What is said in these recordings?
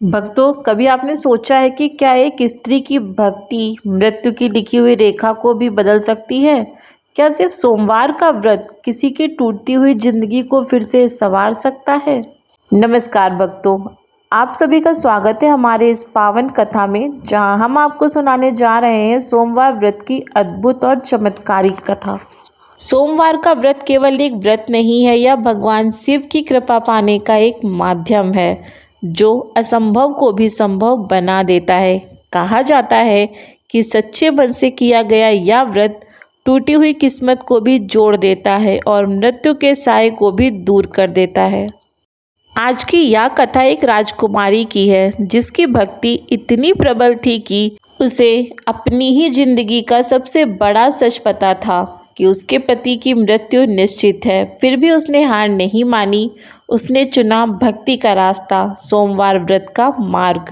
भक्तों, कभी आपने सोचा है कि क्या एक स्त्री की भक्ति मृत्यु की लिखी हुई रेखा को भी बदल सकती है? क्या सिर्फ सोमवार का व्रत किसी की टूटती हुई जिंदगी को फिर से संवार सकता है? नमस्कार भक्तों, आप सभी का स्वागत है हमारे इस पावन कथा में, जहां हम आपको सुनाने जा रहे हैं सोमवार व्रत की अद्भुत और चमत्कारिक कथा। सोमवार का व्रत केवल एक व्रत नहीं है, यह भगवान शिव की कृपा पाने का एक माध्यम है जो असंभव को भी संभव बना देता है। कहा जाता है कि सच्चे मन से किया गया यह व्रत टूटी हुई किस्मत को भी जोड़ देता है और मृत्यु के साए को भी दूर कर देता है। आज की यह कथा एक राजकुमारी की है जिसकी भक्ति इतनी प्रबल थी कि उसे अपनी ही जिंदगी का सबसे बड़ा सच पता था कि उसके पति की मृत्यु निश्चित है। फिर भी उसने हार नहीं मानी। उसने चुना भक्ति का रास्ता, सोमवार व्रत का मार्ग।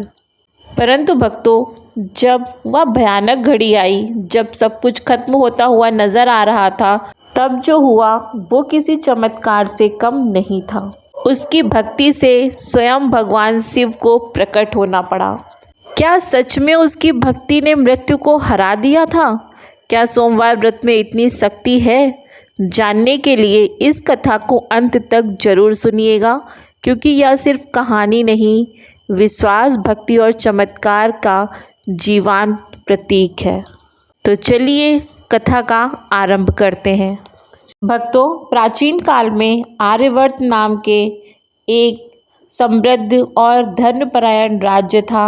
परंतु भक्तों, जब वह भयानक घड़ी आई, जब सब कुछ खत्म होता हुआ नजर आ रहा था, तब जो हुआ वो किसी चमत्कार से कम नहीं था। उसकी भक्ति से स्वयं भगवान शिव को प्रकट होना पड़ा। क्या सच में उसकी भक्ति ने मृत्यु को हरा दिया था? क्या सोमवार व्रत में इतनी शक्ति है? जानने के लिए इस कथा को अंत तक जरूर सुनिएगा, क्योंकि यह सिर्फ कहानी नहीं, विश्वास, भक्ति और चमत्कार का जीवंत प्रतीक है। तो चलिए कथा का आरंभ करते हैं। भक्तों, प्राचीन काल में आर्यवर्त नाम के एक समृद्ध और धर्मपरायण राज्य था।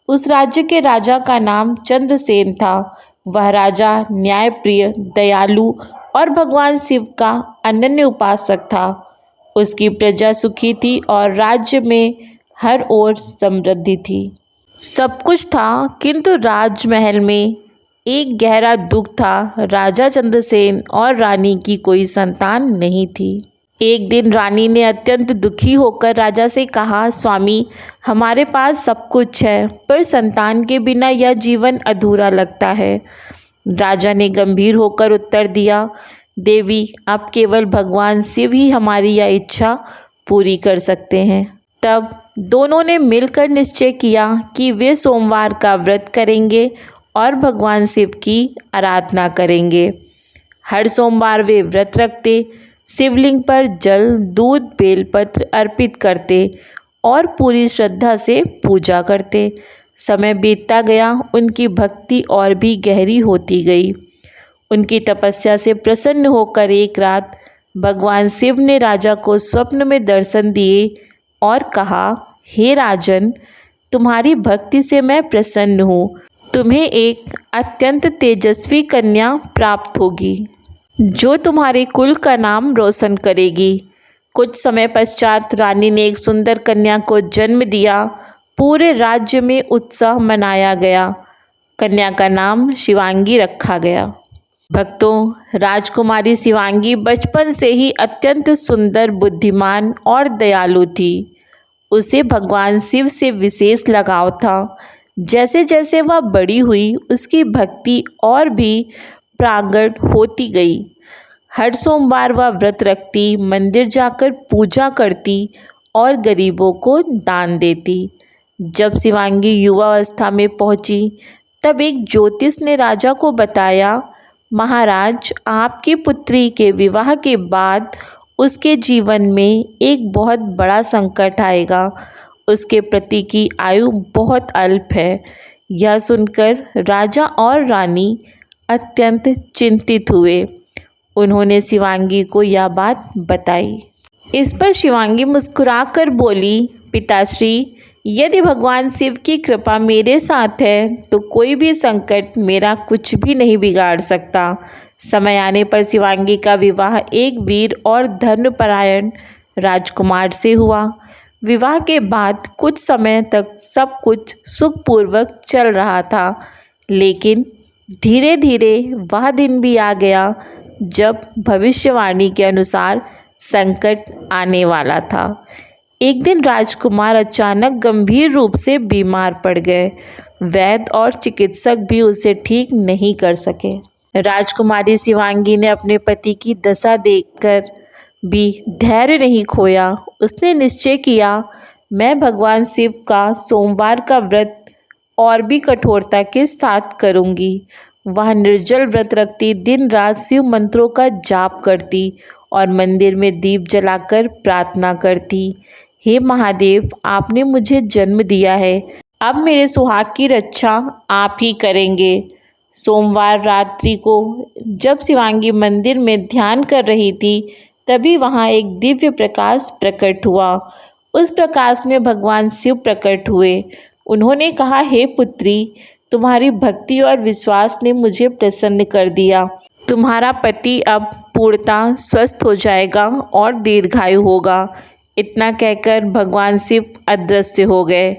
उस राज्य के राजा का नाम चंद्रसेन था। वह राजा न्यायप्रिय, दयालु और भगवान शिव का अनन्य उपासक था। उसकी प्रजा सुखी थी और राज्य में हर ओर समृद्धि थी। सब कुछ था, किंतु राजमहल में एक गहरा दुख था। राजा चंद्रसेन और रानी की कोई संतान नहीं थी। एक दिन रानी ने अत्यंत दुखी होकर राजा से कहा, स्वामी, हमारे पास सब कुछ है, पर संतान के बिना यह जीवन अधूरा लगता है। राजा ने गंभीर होकर उत्तर दिया, देवी, अब केवल भगवान शिव ही हमारी यह इच्छा पूरी कर सकते हैं। तब दोनों ने मिलकर निश्चय किया कि वे सोमवार का व्रत करेंगे और भगवान शिव की आराधना करेंगे। हर सोमवार वे व्रत रखते, शिवलिंग पर जल, दूध, बेलपत्र अर्पित करते और पूरी श्रद्धा से पूजा करते। समय बीतता गया, उनकी भक्ति और भी गहरी होती गई। उनकी तपस्या से प्रसन्न होकर एक रात भगवान शिव ने राजा को स्वप्न में दर्शन दिए और कहा, हे राजन, तुम्हारी भक्ति से मैं प्रसन्न हूँ। तुम्हें एक अत्यंत तेजस्वी कन्या प्राप्त होगी जो तुम्हारे कुल का नाम रोशन करेगी। कुछ समय पश्चात रानी ने एक सुंदर कन्या को जन्म दिया। पूरे राज्य में उत्सव मनाया गया। कन्या का नाम शिवांगी रखा गया। भक्तों, राजकुमारी शिवांगी बचपन से ही अत्यंत सुंदर, बुद्धिमान और दयालु थी। उसे भगवान शिव से विशेष लगाव था। जैसे जैसे वह बड़ी हुई, उसकी भक्ति और भी प्रांगण होती गई। हर सोमवार वह व्रत रखती, मंदिर जाकर पूजा करती और गरीबों को दान देती। जब शिवांगी युवावस्था में पहुंची, तब एक ज्योतिष ने राजा को बताया, महाराज, आपकी पुत्री के विवाह के बाद उसके जीवन में एक बहुत बड़ा संकट आएगा। उसके पति की आयु बहुत अल्प है। यह सुनकर राजा और रानी अत्यंत चिंतित हुए। उन्होंने शिवांगी को यह बात बताई। इस पर शिवांगी मुस्कुराकर बोली, पिताश्री, यदि भगवान शिव की कृपा मेरे साथ है तो कोई भी संकट मेरा कुछ भी नहीं बिगाड़ सकता। समय आने पर शिवांगी का विवाह एक वीर और धर्मपरायण राजकुमार से हुआ। विवाह के बाद कुछ समय तक सब कुछ सुखपूर्वक चल रहा था, लेकिन धीरे धीरे वह दिन भी आ गया जब भविष्यवाणी के अनुसार संकट आने वाला था। एक दिन राजकुमार अचानक गंभीर रूप से बीमार पड़ गए। वैद्य और चिकित्सक भी उसे ठीक नहीं कर सके। राजकुमारी शिवांगी ने अपने पति की दशा देखकर भी धैर्य नहीं खोया। उसने निश्चय किया, मैं भगवान शिव का सोमवार का व्रत और भी कठोरता के साथ करूंगी। वह निर्जल व्रत रखती, दिन रात शिव मंत्रों का जाप करती और मंदिर में दीप जलाकर प्रार्थना करती। हे महादेव, आपने मुझे जन्म दिया है, अब मेरे सुहाग की रक्षा आप ही करेंगे। सोमवार रात्रि को जब शिवांगी मंदिर में ध्यान कर रही थी, तभी वहाँ एक दिव्य प्रकाश प्रकट हुआ। उस प्रकाश में भगवान शिव प्रकट हुए। उन्होंने कहा, हे पुत्री, तुम्हारी भक्ति और विश्वास ने मुझे प्रसन्न कर दिया। तुम्हारा पति अब पूर्णतः स्वस्थ हो जाएगा और दीर्घायु होगा। इतना कहकर भगवान शिव अदृश्य हो गए।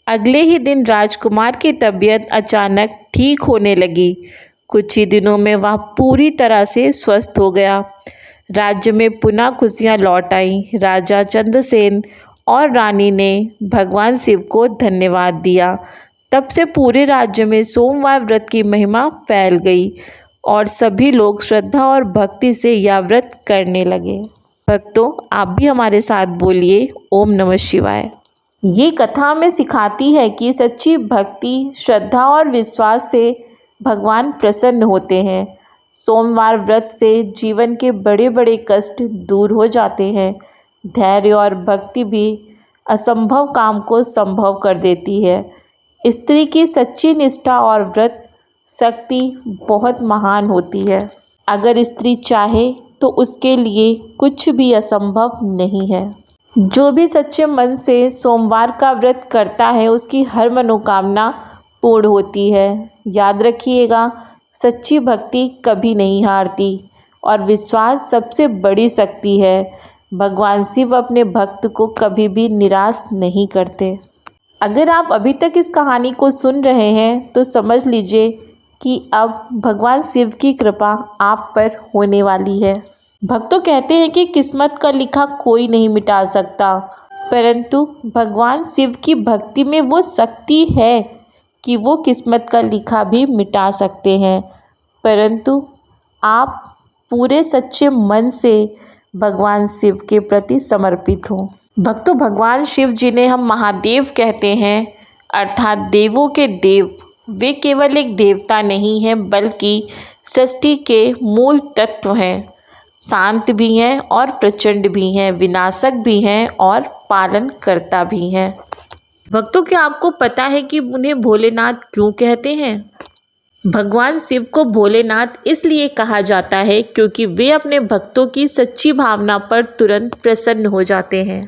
अगले ही दिन राजकुमार की तबीयत अचानक ठीक होने लगी। कुछ ही दिनों में वह पूरी तरह से स्वस्थ हो गया। राज्य में पुनः खुशियां लौट आईं। राजा चंद्रसेन और रानी ने भगवान शिव को धन्यवाद दिया। तब से पूरे राज्य में सोमवार व्रत की महिमा फैल गई और सभी लोग श्रद्धा और भक्ति से यह व्रत करने लगे। भक्तों, आप भी हमारे साथ बोलिए, ओम नमः शिवाय। ये कथा हमें सिखाती है कि सच्ची भक्ति, श्रद्धा और विश्वास से भगवान प्रसन्न होते हैं। सोमवार व्रत से जीवन के बड़े बड़े कष्ट दूर हो जाते हैं। धैर्य और भक्ति भी असंभव काम को संभव कर देती है। स्त्री की सच्ची निष्ठा और व्रत शक्ति बहुत महान होती है। अगर स्त्री चाहे तो उसके लिए कुछ भी असंभव नहीं है। जो भी सच्चे मन से सोमवार का व्रत करता है, उसकी हर मनोकामना पूर्ण होती है। याद रखिएगा, सच्ची भक्ति कभी नहीं हारती और विश्वास सबसे बड़ी शक्ति है। भगवान शिव अपने भक्त को कभी भी निराश नहीं करते। अगर आप अभी तक इस कहानी को सुन रहे हैं तो समझ लीजिए कि अब भगवान शिव की कृपा आप पर होने वाली है। भक्तों कहते हैं कि किस्मत का लिखा कोई नहीं मिटा सकता, परंतु भगवान शिव की भक्ति में वो शक्ति है कि वो किस्मत का लिखा भी मिटा सकते हैं, परंतु आप पूरे सच्चे मन से भगवान शिव के प्रति समर्पित हो। भक्तों, भगवान शिव जिन्हें हम महादेव कहते हैं, अर्थात देवों के देव, वे केवल एक देवता नहीं हैं बल्कि सृष्टि के मूल तत्व हैं। शांत भी हैं और प्रचंड भी हैं, विनाशक भी हैं और पालन करता भी हैं। भक्तों, क्या आपको पता है कि उन्हें भोलेनाथ क्यों कहते हैं? भगवान शिव को भोलेनाथ इसलिए कहा जाता है क्योंकि वे अपने भक्तों की सच्ची भावना पर तुरंत प्रसन्न हो जाते हैं।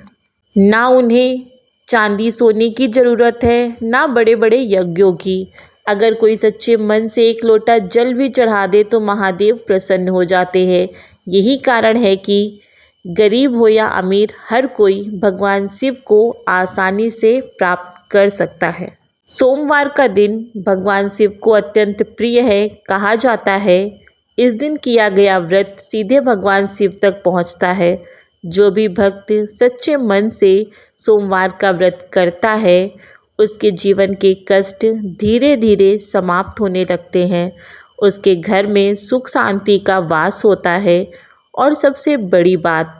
ना उन्हें चांदी सोने की ज़रूरत है, ना बड़े बड़े यज्ञों की। अगर कोई सच्चे मन से एक लोटा जल भी चढ़ा दे तो महादेव प्रसन्न हो जाते हैं। यही कारण है कि गरीब हो या अमीर, हर कोई भगवान शिव को आसानी से प्राप्त कर सकता है। सोमवार का दिन भगवान शिव को अत्यंत प्रिय है। कहा जाता है, इस दिन किया गया व्रत सीधे भगवान शिव तक पहुंचता है। जो भी भक्त सच्चे मन से सोमवार का व्रत करता है, उसके जीवन के कष्ट धीरे धीरे समाप्त होने लगते हैं। उसके घर में सुख शांति का वास होता है और सबसे बड़ी बात,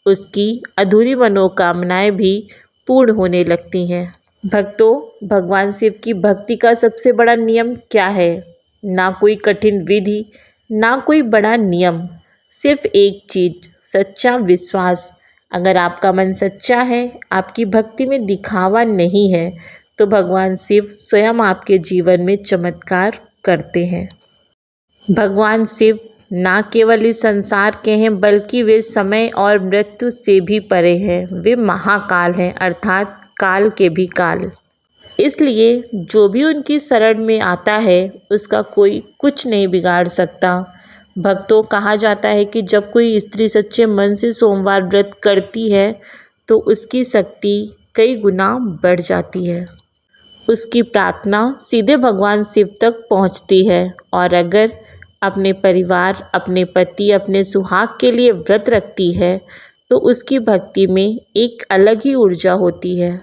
उसकी अधूरी मनोकामनाएं भी पूर्ण होने लगती हैं। भक्तों, भगवान शिव की भक्ति का सबसे बड़ा नियम क्या है? ना कोई कठिन विधि, ना कोई बड़ा नियम, सिर्फ एक चीज़, सच्चा विश्वास। अगर आपका मन सच्चा है, आपकी भक्ति में दिखावा नहीं है, तो भगवान शिव स्वयं आपके जीवन में चमत्कार करते हैं। भगवान शिव ना केवल इस संसार के हैं बल्कि वे समय और मृत्यु से भी परे हैं। वे महाकाल हैं, अर्थात काल के भी काल। इसलिए जो भी उनकी शरण में आता है उसका कोई कुछ नहीं बिगाड़ सकता। भक्तों, कहा जाता है कि जब कोई स्त्री सच्चे मन से सोमवार व्रत करती है तो उसकी शक्ति कई गुना बढ़ जाती है। उसकी प्रार्थना सीधे भगवान शिव तक पहुंचती है और अगर अपने परिवार, अपने पति, अपने सुहाग के लिए व्रत रखती है तो उसकी भक्ति में एक अलग ही ऊर्जा होती है।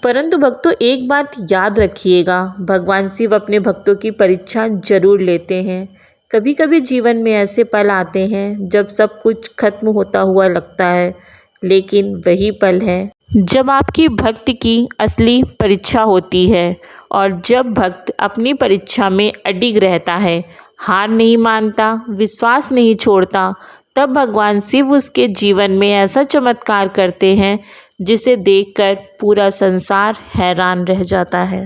परंतु भक्तों, एक बात याद रखिएगा, भगवान शिव अपने भक्तों की परीक्षा जरूर लेते हैं। कभी कभी जीवन में ऐसे पल आते हैं जब सब कुछ खत्म होता हुआ लगता है, लेकिन वही पल है जब आपकी भक्ति की असली परीक्षा होती है और जब भक्त अपनी परीक्षा में अडिग रहता है, हार नहीं मानता, विश्वास नहीं छोड़ता, तब भगवान शिव उसके जीवन में ऐसा चमत्कार करते हैं जिसे देखकर पूरा संसार हैरान रह जाता है।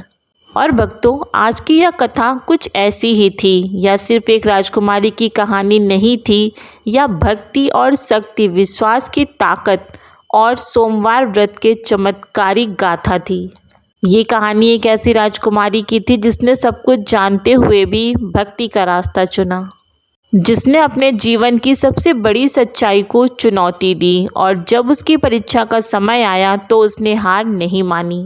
और भक्तों, आज की यह कथा कुछ ऐसी ही थी। यह सिर्फ एक राजकुमारी की कहानी नहीं थी, यह भक्ति और शक्ति, विश्वास की ताकत और सोमवार व्रत के चमत्कारिक गाथा थी। ये कहानी एक ऐसी राजकुमारी की थी जिसने सब कुछ जानते हुए भी भक्ति का रास्ता चुना, जिसने अपने जीवन की सबसे बड़ी सच्चाई को चुनौती दी और जब उसकी परीक्षा का समय आया तो उसने हार नहीं मानी।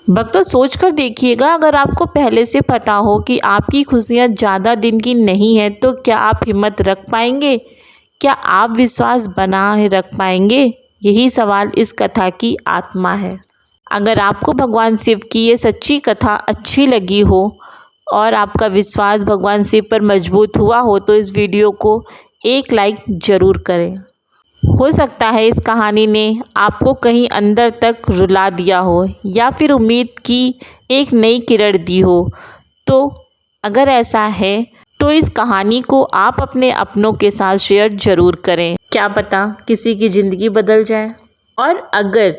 भक्तों, सोच कर देखिएगा, अगर आपको पहले से पता हो कि आपकी खुशियाँ ज़्यादा दिन की नहीं है तो क्या आप हिम्मत रख पाएंगे? क्या आप विश्वास बनाए रख पाएंगे? यही सवाल इस कथा की आत्मा है। अगर आपको भगवान शिव की ये सच्ची कथा अच्छी लगी हो और आपका विश्वास भगवान शिव पर मजबूत हुआ हो तो इस वीडियो को एक लाइक ज़रूर करें। हो सकता है इस कहानी ने आपको कहीं अंदर तक रुला दिया हो या फिर उम्मीद की एक नई किरण दी हो। तो अगर ऐसा है तो इस कहानी को आप अपने अपनों के साथ शेयर ज़रूर करें, क्या पता किसी की ज़िंदगी बदल जाए। और अगर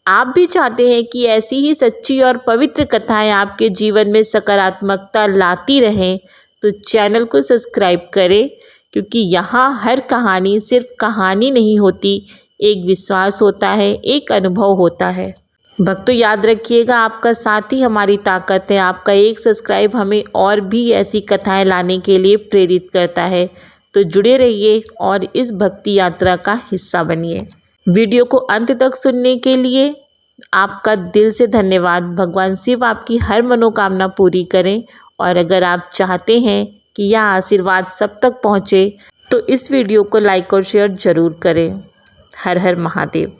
आप भी चाहते हैं कि ऐसी ही सच्ची और पवित्र कथाएं आपके जीवन में सकारात्मकता लाती रहें तो चैनल को सब्सक्राइब करें, क्योंकि यहाँ हर कहानी सिर्फ कहानी नहीं होती, एक विश्वास होता है, एक अनुभव होता है। भक्तों, याद रखिएगा, आपका साथ ही हमारी ताकत है। आपका एक सब्सक्राइब हमें और भी ऐसी कथाएं लाने के लिए प्रेरित करता है। तो जुड़े रहिए और इस भक्ति यात्रा का हिस्सा बनिए। वीडियो को अंत तक सुनने के लिए आपका दिल से धन्यवाद। भगवान शिव आपकी हर मनोकामना पूरी करें। और अगर आप चाहते हैं कि यह आशीर्वाद सब तक पहुँचे तो इस वीडियो को लाइक और शेयर ज़रूर करें। हर हर महादेव।